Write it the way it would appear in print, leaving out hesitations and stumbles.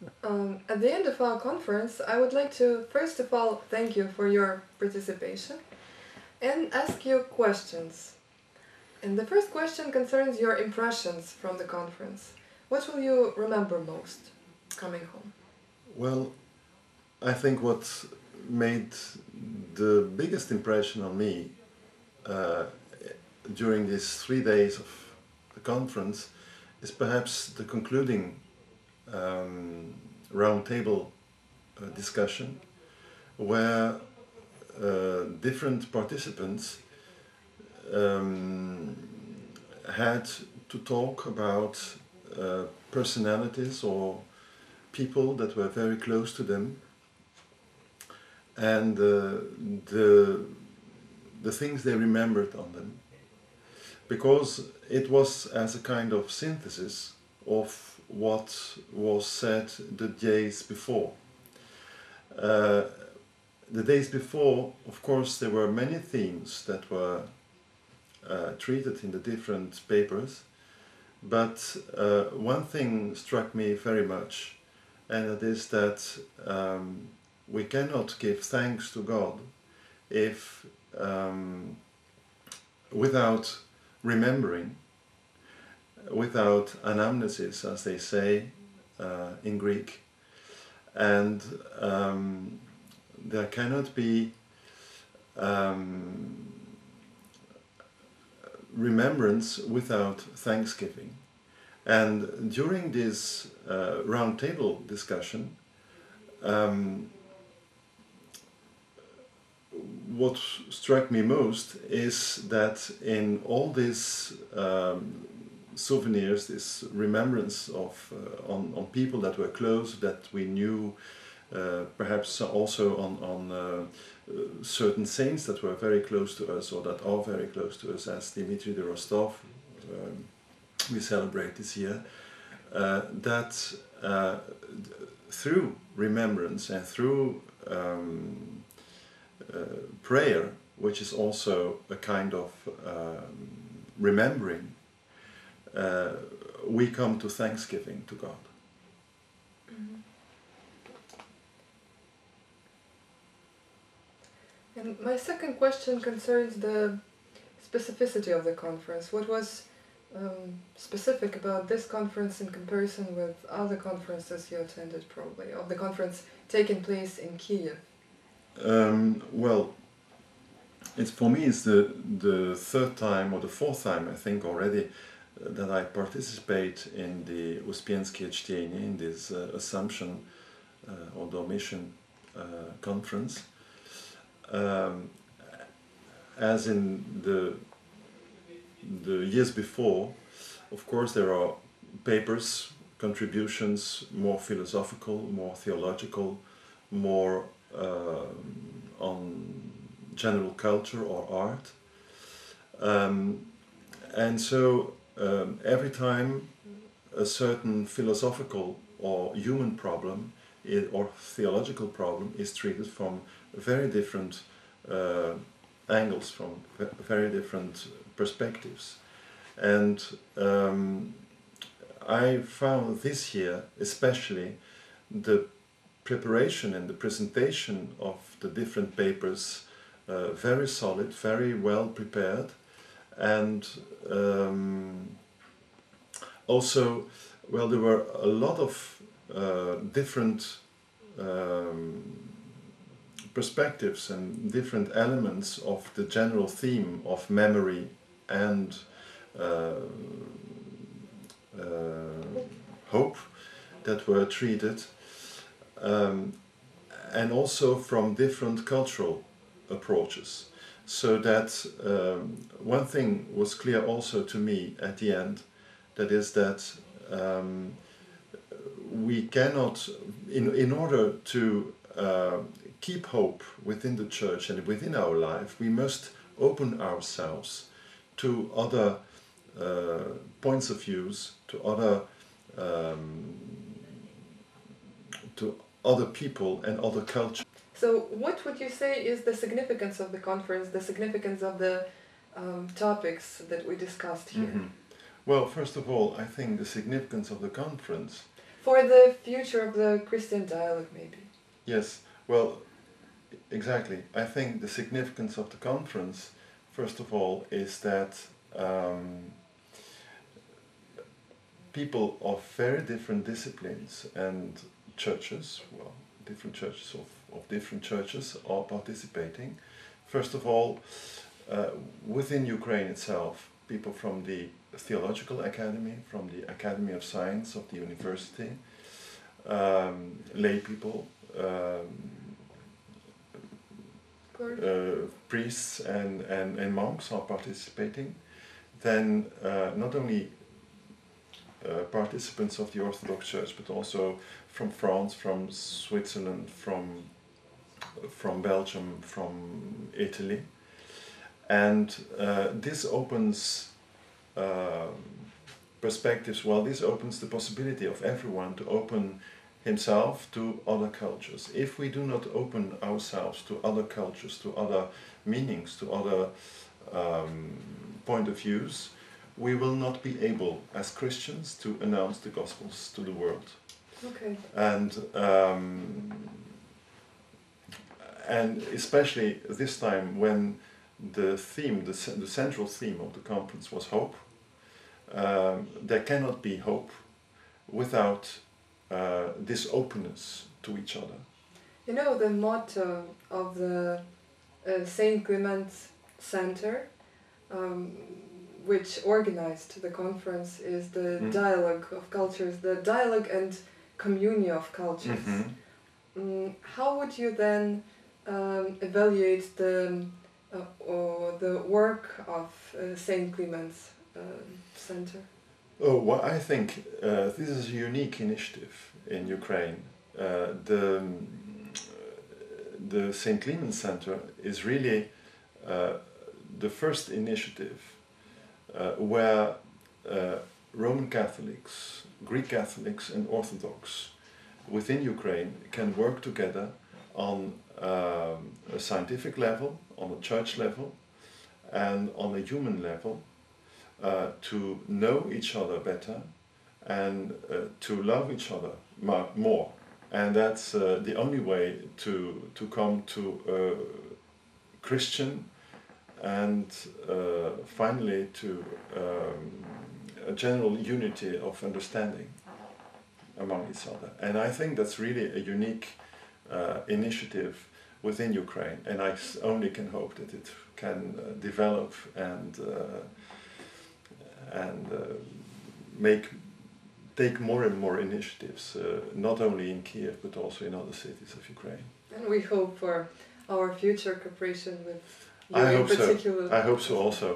At the end of our conference, I would like to first of all thank you for your participation and ask you questions. And the first question concerns your impressions from the conference. What will you remember most coming home? Well, I think what made the biggest impression on me uh, during these 3 days of the conference is perhaps the concluding roundtable discussion, where different participants um, had to talk about personalities or people that were very close to them, and the things they remembered on them, because it was as a kind of synthesis of what was said the days before. The days before, of course, there were many themes that were treated in the different papers, but one thing struck me very much, and it is that we cannot give thanks to God if without remembering, without anamnesis, as they say in Greek, and there cannot be remembrance without thanksgiving. And during this roundtable discussion, what struck me most is that in all these souvenirs, this remembrance of on people that were close, that we knew, perhaps also on certain saints that were very close to us or that are very close to us, as Dimitri de Rostov, we celebrate this year, that through remembrance and through prayer, which is also a kind of remembering, we come to thanksgiving to God. Mm-hmm. And my second question concerns the specificity of the conference. What was specific about this conference in comparison with other conferences you attended, probably, of the conference taking place in Kyiv? Well, it's for me it's the third time or the fourth time, I think, already that I participate in the Uspenskie Chteniya, in this Assumption or Dormition conference. As in the years before, of course there are papers, contributions, more philosophical, more theological, more on general culture or art. And so every time a certain philosophical or human problem or theological problem is treated from very different angles, from very different perspectives. And I found this year especially the preparation and the presentation of the different papers very solid, very well prepared, and also, well, there were a lot of different perspectives and different elements of the general theme of memory and hope that were treated, and also from different cultural approaches. So that one thing was clear also to me at the end, that is that we cannot, in order to keep hope within the church and within our life, we must open ourselves to other points of views, to other people and other cultures. So what would you say is the significance of the conference, the significance of the topics that we discussed here? Mm-hmm. Well, first of all, I think the significance of the conference for the future of the Christian dialogue, maybe. Yes, well, exactly. I think the significance of the conference, first of all, is that people of very different disciplines and churches, well, different churches of different churches are participating. First of all, within Ukraine itself, people from the Theological Academy, from the Academy of Science of the university, lay people, priests and monks are participating. Then not only participants of the Orthodox Church, but also from France, from Switzerland, from Belgium, from Italy. And this opens perspectives, well, this opens the possibility of everyone to open himself to other cultures. If we do not open ourselves to other cultures, to other meanings, to other point of views, we will not be able, as Christians, to announce the Gospels to the world. Okay. And especially this time when the theme, the central theme of the conference was hope, there cannot be hope without this openness to each other. You know, the motto of the Saint Clements Center, which organized the conference, is the dialogue of cultures, the dialogue and communion of cultures. Mm-hmm. How would you then evaluate the work of Saint Clements Center? Oh, well, I think this is a unique initiative in Ukraine. The Saint Clements Center is really the first initiative where Roman Catholics, Greek Catholics and Orthodox within Ukraine can work together on a scientific level, on a church level, and on a human level, to know each other better and to love each other more. And that's the only way to come to a Christian and finally to a general unity of understanding among each other. And I think that's really a unique initiative within Ukraine, and I only can hope that it can develop and take more and more initiatives, not only in Kyiv but also in other cities of Ukraine. And we hope for our future cooperation with you in particular. I hope so also.